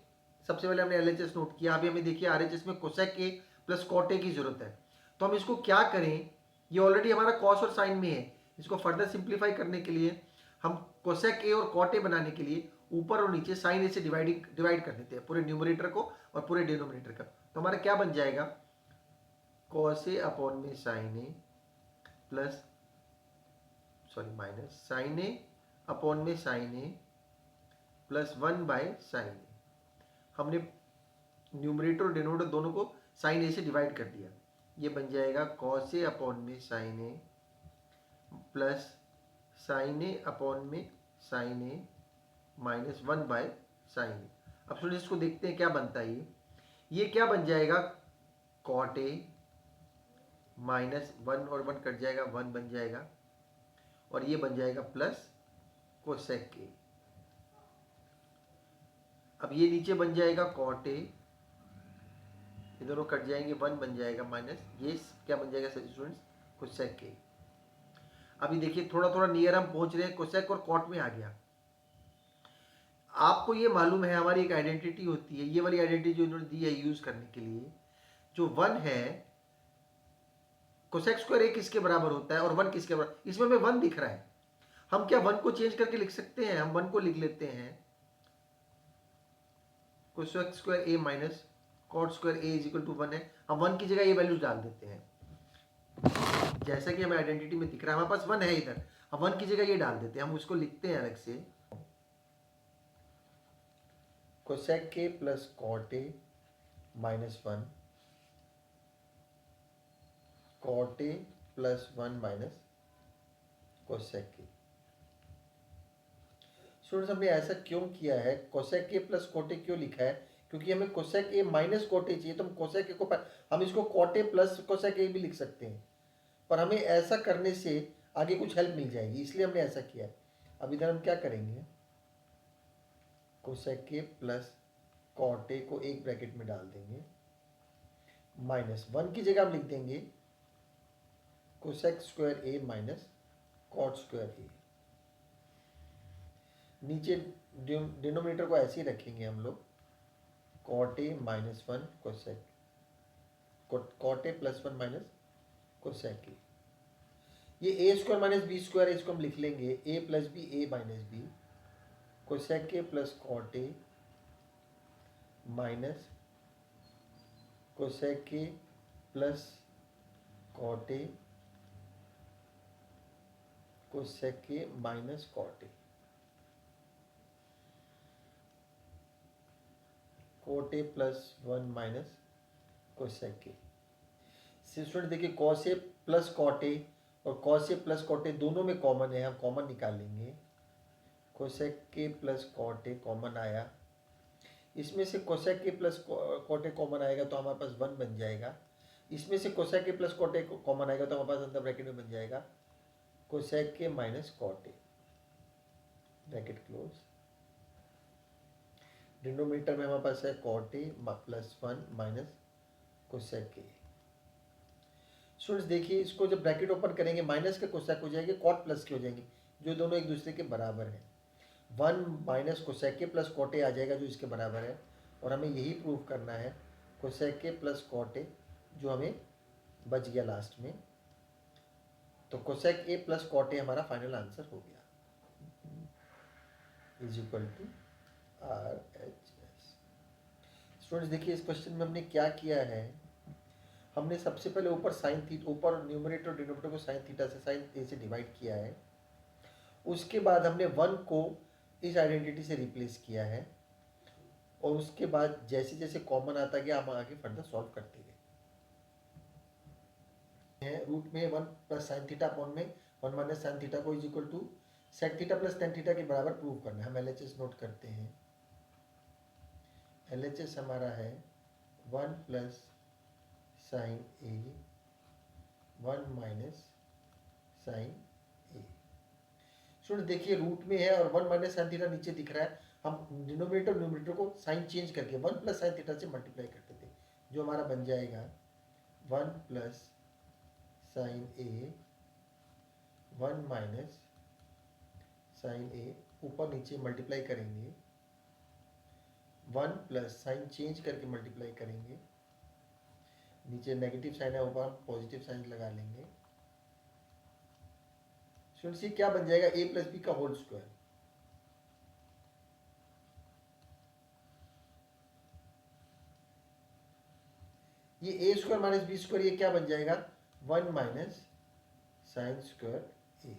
सबसे पहले हमने LHS नोट किया, अभी हमें देखिए RHS में cosec A plus cot A की जरूरत है। तो हम इसको क्या करें, ये ऑलरेडी हमारा कॉस और साइन में है, इसको फर्दर सिंप्लीफाई करने के लिए हम कोसेक ए और कॉट ए बनाने के लिए ऊपर और नीचे साइन ए से डिवाइड कर देते हैं, पूरे न्यूमरेटर को और पूरे डिनोमिनेटर का। तो हमारा क्या बन जाएगा, कॉस ए अपॉन में sine A plus minus sine A upon में साइन ए प्लस 1/sin ए। हमने न्यूमरेटर और डिनोमिनेटर दोनों को साइन ए से डिवाइड कर दिया। ये बन जाएगा कॉस ए अपॉन में sine A plus sine A upon में साइन ए माइनस 1/sin ए। अब स्टूडेंट्स इसको देखते हैं क्या बनता है। ये क्या बन जाएगा, कॉट ए माइनस 1 और 1 कट जाएगा, 1 बन जाएगा, और ये बन जाएगा प्लस कोसेक ए। अब ये नीचे बन जाएगा कॉट ए, ये दोनों कट जाएंगे, 1 बन जाएगा माइनस, ये क्या बन जाएगा स्टूडेंट्स, कोसेक ए। अभी देखिए थोड़ा थोड़ा नियर हम पहुंच रहे हैं, कोसेक और कॉट में आ गया। आपको ये मालूम है हमारी एक आइडेंटिटी होती है, ये वाली आइडेंटिटी जो इन्होंने दी है यूज करने के लिए, जो 1 है, कोसेक स्क्वायर ए किसके बराबर होता है और 1 किसके बराबर, इसमें हमें 1 दिख रहा है। हम क्या 1 को चेंज करके लिख सकते हैं, हम 1 को लिख लेते हैं cosec square A minus cot square A is equal to 1 है, हम 1 की जगह ये वैल्यूज डाल देते हैं। जैसा कि हमें आइडेंटिटी में दिख रहा है हमारे पास 1 है इधर, हम 1 की जगह ये डाल देते हैं, हम उसको लिखते हैं अलग से, कोसेक के plus cot A minus 1 cot A plus 1 minus cosec के। स्टूडेंट्स हमने ऐसा क्यों किया है, कोसेक के प्लस कॉट ए क्यों लिखा है, क्योंकि हमें cosec A minus cot A चाहिए, तो हम कोसेक ए को हम इसको cot A plus cosec A भी लिख सकते हैं, पर हमें ऐसा करने से आगे कुछ हेल्प मिल जाएगी, इसलिए हमने ऐसा किया है। अब इधर हम क्या करेंगे, कोसेक के प्लस कॉट ए को एक ब्रैकेट में डाल देंगे, माइनस 1 की जगह हम लिख देंगे cosec square A minus cot square A. नीचे डिनोमिनेटर को ऐसे ही रखेंगे हम लोग, cot A minus 1 cosec, cot A plus 1 minus cosec A. ये A square minus B square, इसको हम लिख लेंगे A plus B A minus B, cosec A plus cot A minus cosec A plus cot A cosec A minus cot A, cot A plus 1 minus cosec A. Student देखिए cos A plus cot A और cos A plus cot A दोनों में common है, हम common निकाल लेंगे, cosec A plus cot A common आया, इसमें से cosec A plus cot A common आएगा तो हमारे पास 1 बन जाएगा, इसमें से cosec A plus cot A common आएगा तो हमारे पास अंदर ब्रैकेट में बन जाएगा cosec A minus cot A, bracket close. Denominator में हमारे पास है cot A plus 1 minus cosec A. Students देखिए इसको जब ब्रैकेट ओपन करेंगे माइनस के कोसेक हो जाएंगे, कॉट प्लस के हो जाएंगे, जो दोनों एक दूसरे के बराबर हैं। 1 minus cosec A plus cot A आ जाएगा जो इसके बराबर है, और हमें यही प्रूव करना है, cosec A plus cot A जो हमें बच गया लास्ट में, तो cosec A plus cot A हमारा फाइनल आंसर हो गया, is equal to RHS। Students देखिए इस क्वेश्चन में हमने क्या किया है, हमने सबसे पहले ऊपर साइन थीटा, ऊपर न्यूमरेटर और डिनोमिनेटर को साइन थीटा से साइन ए से डिवाइड किया है, उसके बाद हमने 1 को इस आइडेंटिटी से रिप्लेस किया है, और उसके बाद जैसे जैसे कॉमन आता गया हम आगे फर्दर सॉल्व करते गए। रूट में 1 प्लस साइन थीटा अपॉन में 1 माइनस साइन थीटा को is equal to sec theta plus tan theta के बराबर प्रूव करना है। हम LHS नोट करते हैं, LHS हमारा है 1 plus sine A 1 minus sine A. Student देखिए रूट में है और 1 माइनस साइन थीटा नीचे दिख रहा है, हम डिनोमिनेटर न्यूमरेटर को साइन चेंज करके 1 प्लस साइन थीटा से मल्टीप्लाई करते थे, जो हमारा बन जाएगा 1 plus sine A 1 minus sine ए, ऊपर नीचे मल्टीप्लाई करेंगे, 1 प्लस साइन चेंज करके मल्टीप्लाई करेंगे, नीचे नेगेटिव साइन है ऊपर पॉजिटिव साइन लगा लेंगे। स्टूडेंट्स ये क्या बन जाएगा, a प्लस बी का होल स्क्वायर, ये A square minus B square ये क्या बन जाएगा, 1 माइनस साइन स्क्वायर ए।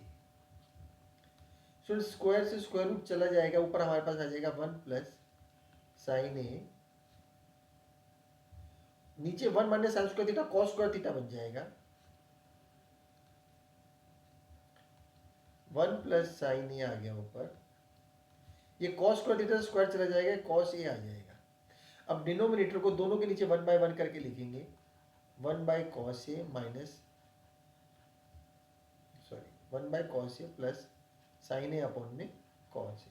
स्क्वायर से स्क्वायर रूट चला जाएगा, ऊपर हमारे पास आ जाएगा 1 प्लस साइन ए, नीचे 1 minus sine square theta cos square theta बन जाएगा, 1 प्लस साइन ए आ गया ऊपर, ये कॉस स्क्वायर थीटा स्क्वायर चला जाएगा, कॉस ए आ जाएगा। अब डिनोमिनेटर को दोनों के नीचे 1/1 करके लिखेंगे, 1 by cos A minus 1 by cos A plus sine A upon में कॉस ए।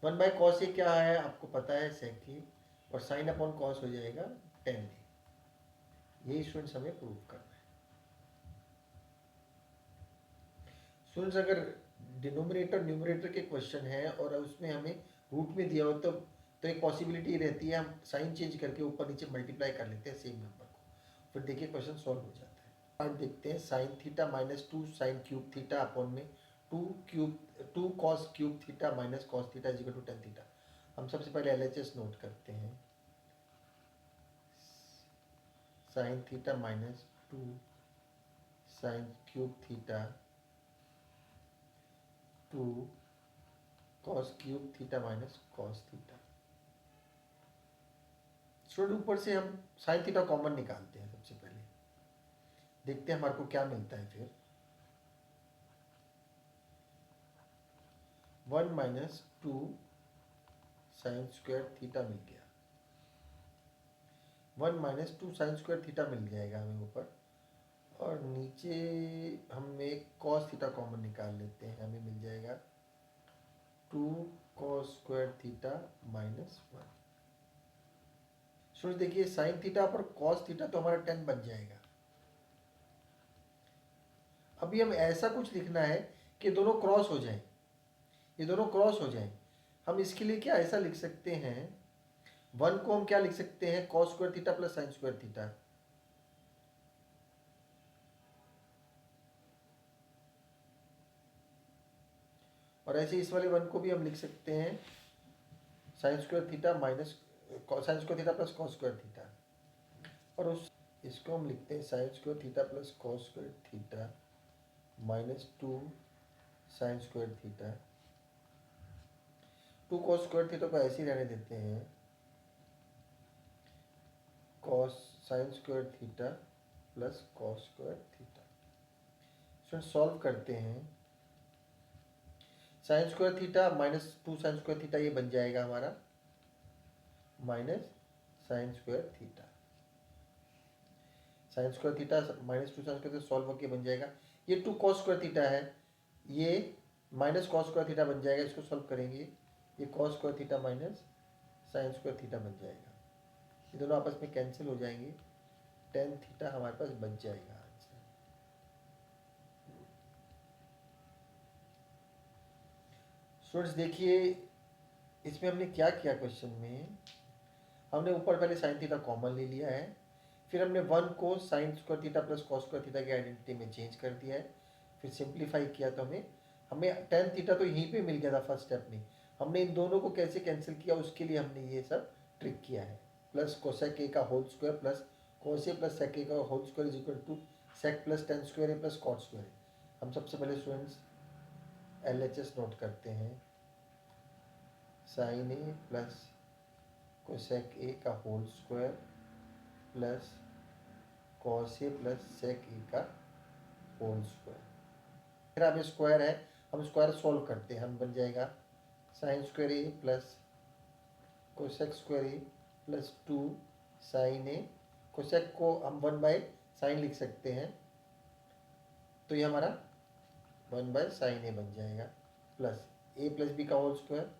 1 बाई कॉस ए क्या है आपको पता है, सेक ए, और साइन अपॉन कॉस हो जाएगा टेन ए। यही स्टूडेंट्स हमें प्रूव करना है। स्टूडेंट्स अगर डिनोमिनेटर न्यूमरेटर के क्वेश्चन है और उसमें हमें रूट में दिया हो तो एक पॉसिबिलिटी रहती है हम साइन चेंज करके ऊपर नीचे मल्टीप्लाई कर लेते हैं सेम नंबर को, फिर देखिए क्वेश्चन सॉल्व हो जाता है। आज देखते हैं sine theta minus 2 sine cube theta upon में 2 cos cube theta minus cos theta is equal to tan theta. हम सबसे पहले LHS नोट करते हैं, sine theta minus 2 sine cube theta 2 cos cube theta minus cos theta. Student ऊपर से हम sine theta common निकालते हैं, सबसे पहले देखते हैं हमारे को क्या मिलता है। फिर 1 माइनस 2 साइन स्क्वायर थीटा मिल गया, 1 माइनस 2 साइन स्क्वायर थीटा मिल जाएगा हमें ऊपर, और नीचे हम एक कॉस थीटा कॉमन निकाल लेते हैं, हमें मिल जाएगा 2 कॉस स्क्वायर थीटा माइनस 1। सोच देखिए साइन थीटा पर कॉस थीटा तो हमारा 10 बन जाएगा। अभी हम ऐसा कुछ लिखना है कि दोनों क्रॉस हो जाएं, ये दोनों क्रॉस हो जाएं। हम इसके लिए क्या ऐसा लिख सकते हैं, 1 को हम क्या लिख सकते हैं, cos square theta plus sine square theta, और ऐसे इस वाले 1 को भी हम लिख सकते हैं sine square theta minus sine square theta plus cos square theta, और उस इसको हम लिखते हैं sine square theta plus cos square theta minus 2 sign square theta. 2 cos square theta को ऐसे ही रहने देते हैं, cos sine square theta plus cos square theta. Student solve करते हैं, sine square theta minus 2 sign square theta ये बन जाएगा हमारा minus sine square theta, sign square theta minus 2 sign square theta solve होकर बन जाएगा, ये 2 कॉस स्क्वायर थीटा है, ये माइनस कॉस स्क्वायर थीटा बन जाएगा, इसको सॉल्व करेंगे, ये cos square theta minus sine square theta बन जाएगा, ये दोनों आपस में कैंसिल हो जाएंगे, टेन थीटा हमारे पास बच जाएगा आंसर। स्टूडेंट्स देखिए इसमें हमने क्या किया, क्वेश्चन में हमने ऊपर पहले साइन थीटा कॉमन ले लिया है, फिर हमने 1 को sine square theta plus cos square theta की आइडेंटिटी में चेंज कर दिया है, फिर सिंप्लीफाई किया तो हमें टेन थीटा तो यहीं पे मिल गया था फर्स्ट स्टेप में, हमने इन दोनों को कैसे कैंसिल किया उसके लिए हमने ये सब ट्रिक किया है, प्लस कोसेक ए का whole square plus cos A plus sec A का whole square is equal to sec plus tan square A plus cot square. हम सबसे पहले स्टूडेंट्स LHS नोट करते हैं, sine A plus cosec A का whole square plus cos A plus sec A का whole square. फिर अब square है, हम स्क्वायर सॉल्व करते हैं, हम बन जाएगा sine square A plus cosec square A plus 2 sign A, cosec को हम 1 बाय साइन लिख सकते हैं, तो ये हमारा 1 बाय साइन ए बन जाएगा, प्लस ए प्लस बी का whole square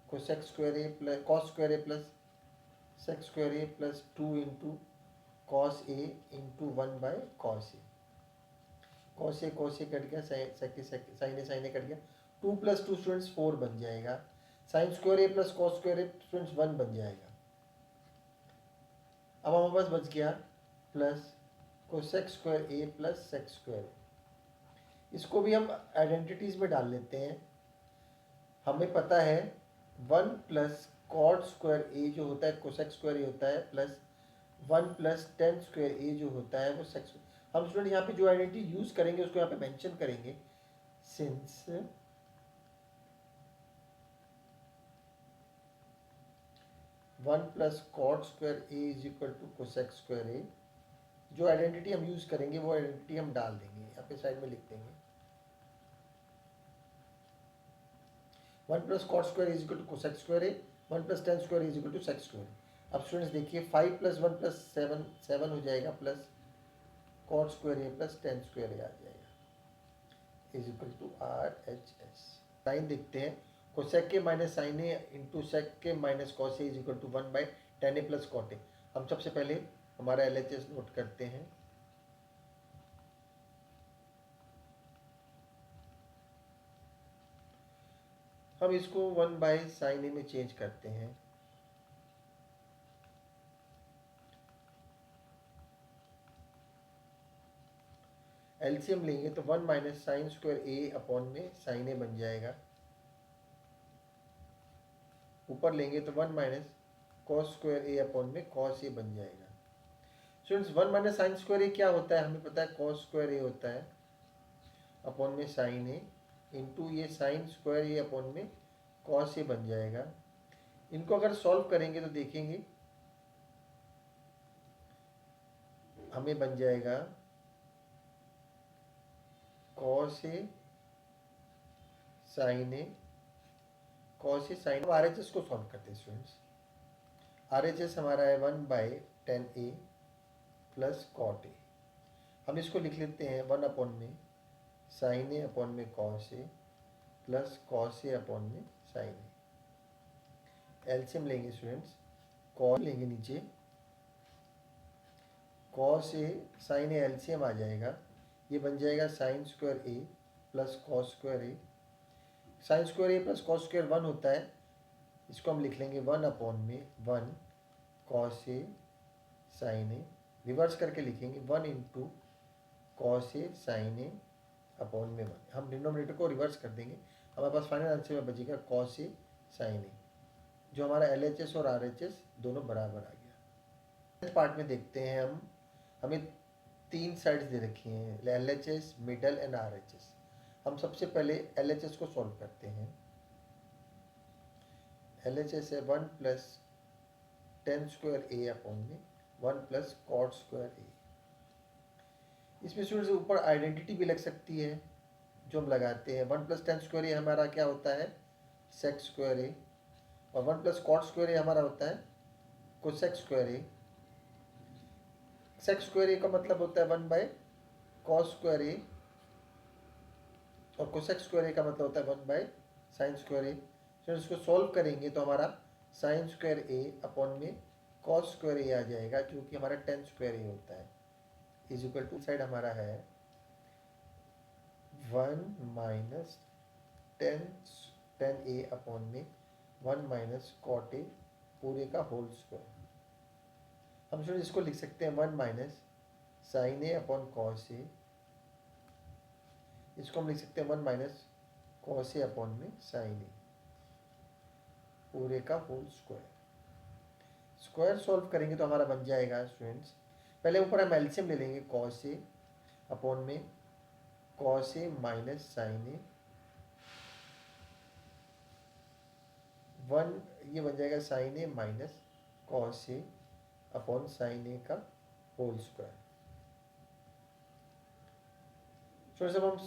cosec square A plus cos square A plus sec square A plus 2 into cos A into 1 by cos A, cos A कट गया, साइन ए कट गया, 2 plus 2 students 4 बन जाएगा, sine square A plus cos square A students 1 बन जाएगा। अब हमारे पास बच गया plus cosec square A plus sec square ए, इसको भी हम आइडेंटिटीज में डाल लेते हैं, हमें पता है 1 प्लस कॉट स्क्वायर ए जो होता है कोसेक स्क्वायर ए होता है plus 1 plus tan square A जो होता है वो सेक्स, हम स्टूडेंट यहाँ पे जो आइडेंटिटी यूज करेंगे उसको यहाँ पे मेंशन करेंगे, since 1 plus cot square A is equal to cosec square A, जो आइडेंटिटी हम यूज करेंगे वो आइडेंटिटी हम डाल देंगे यहाँ पे साइड में लिख देंगे। 1 plus cot square is equal to cosec square A, 1 plus tan square is equal to sec square. अब स्टूडेंट्स देखिए 5 प्लस 1 प्लस 7 7 हो जाएगा, plus cot square A plus tan square A आ जाएगा is equal to R H S. Sine देखते हैं, cosec के minus sine A into sec के minus cos A is equal to 1 by tan A plus cot A. हम सबसे पहले हमारा एल एच एस नोट करते हैं। हम इसको 1 बाई साइन ए में चेंज करते हैं। एलसीएम लेंगे तो 1 minus sine square A upon में साइन ए बन जाएगा, ऊपर लेंगे तो 1 minus cos square A upon में कॉस ए बन जाएगा। स्टूडेंट्स 1 माइनस साइन स्क्वायर ए क्या होता है, हमें पता है कॉस स्क्वायर ए होता है अपॉन में साइन ए, इंटू ये साइन स्क्वायर ए अपॉन में कॉस ए बन जाएगा। इनको अगर सॉल्व करेंगे तो देखेंगे हमें बन जाएगा cos A sine A, cos A sine. R H S को सॉल्व करते हैं स्टूडेंट्स। आर एच एस हमारा है 1 by tan A plus cot A. हम इसको लिख लेते हैं 1 अपॉन में साइन ए अपॉन में cos A plus cos A upon में साइन ए। एलसीएम लेंगे स्टूडेंट्स, कॉस लेंगे नीचे, cos A sine A LCM आ जाएगा, ये बन जाएगा sine square A plus cos square A. Sine square A plus cos square 1 होता है, इसको हम लिख लेंगे 1 अपॉन में 1 cos A sine A, reverse करके लिखेंगे 1 into cos A sine A upon में 1। हम डिनोमिनेटर को रिवर्स कर देंगे, हमारे पास फाइनल आंसर में बचेगा कॉस ए साइन ए, जो हमारा एल एच एस और आर एच एस दोनों बराबर आ गया। पार्ट में देखते हैं हम, हमें 3 साइड्स दे रखी हैं, L H S, middle and are H S. हम सबसे पहले एल एच एस को सॉल्व करते हैं। एल एच एस है 1 plus tan square A upon में 1 प्लस कॉट स्क्वायर ए। इसमें स्टूडेंट्स ऊपर आइडेंटिटी भी लग सकती है जो हम लगाते हैं। 1 प्लस टेन स्क्वायर ए हमारा क्या होता है, सेक स्क्वायर ए, और 1 प्लस कॉट स्क्वायर ए हमारा होता है cosec square A. Sec square ए का मतलब होता है 1 बाय कॉस स्क्वायर ए, और कोसेक स्क्वायर ए का मतलब होता है 1 बाय साइन स्क्वायर ए। फिर इसको सॉल्व करेंगे तो हमारा साइन स्क्वायर ए अपॉन में कॉस स्क्वायर ए आ जाएगा, जो कि हमारा टेन स्क्वायर ए होता है, इज इक्वल टू साइड हमारा है 1 माइनस टेन ए अपॉन में 1 माइनस कॉट ए पूरे का होल स्क्वायर। हम स्टूडेंट इसको लिख सकते हैं 1 minus sine A upon cos ए, इसको हम लिख सकते हैं 1 माइनस कॉस ए अपॉन में साइन ए पूरे का होल स्क्वायर। स्क्वायर सॉल्व करेंगे तो हमारा बन जाएगा स्टूडेंट्स, पहले ऊपर हम एलसीएम ले लेंगे, कॉस ए अपॉन में cos A minus sine A, 1 ये बन जाएगा sign A minus cos A upon sine ए का होल स्क्वायर। तो जब हम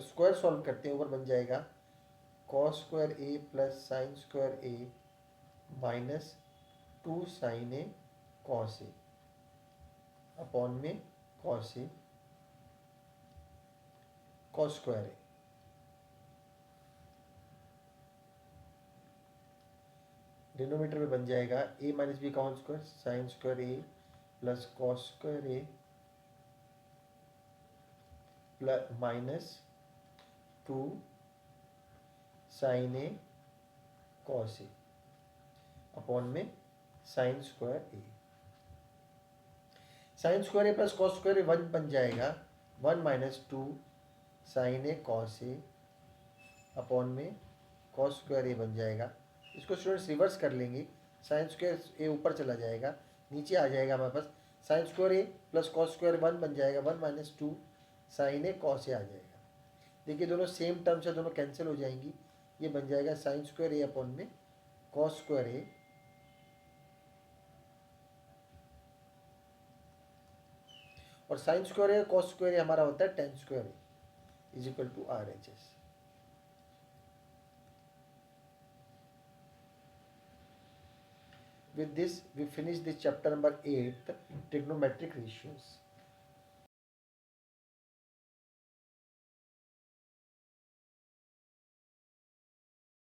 स्क्वायर सॉल्व करते हैं ऊपर बन जाएगा cos square A plus sine square A minus 2 sign A cos A upon में cos A cos square A. Denominator में बन जाएगा ए माइनस बी का whole square, sign square A plus cos square A plus minus 2 sign A cos A upon में sign square A. Sine square A plus cos square A 1 बन जाएगा, 1 minus 2 sign A cos A upon में cos square A बन जाएगा। इसको students reverse कर लेंगे, sign square ए ऊपर चला जाएगा, नीचे आ जाएगा हमारे पास sign square A plus cos square 1 बन जाएगा, 1 माइनस 2 साइन ए कॉस ए आ जाएगा। देखिए दोनों सेम टर्म्स है, दोनों कैंसिल हो जाएंगी। ये बन जाएगा साइन स्क्वायर ए अपॉन में कॉस स्क्वायर ए और sine square A cos square A हमारा होता है tan square A is equal to R H S. With this, we finish this chapter number 8, trigonometric ratios.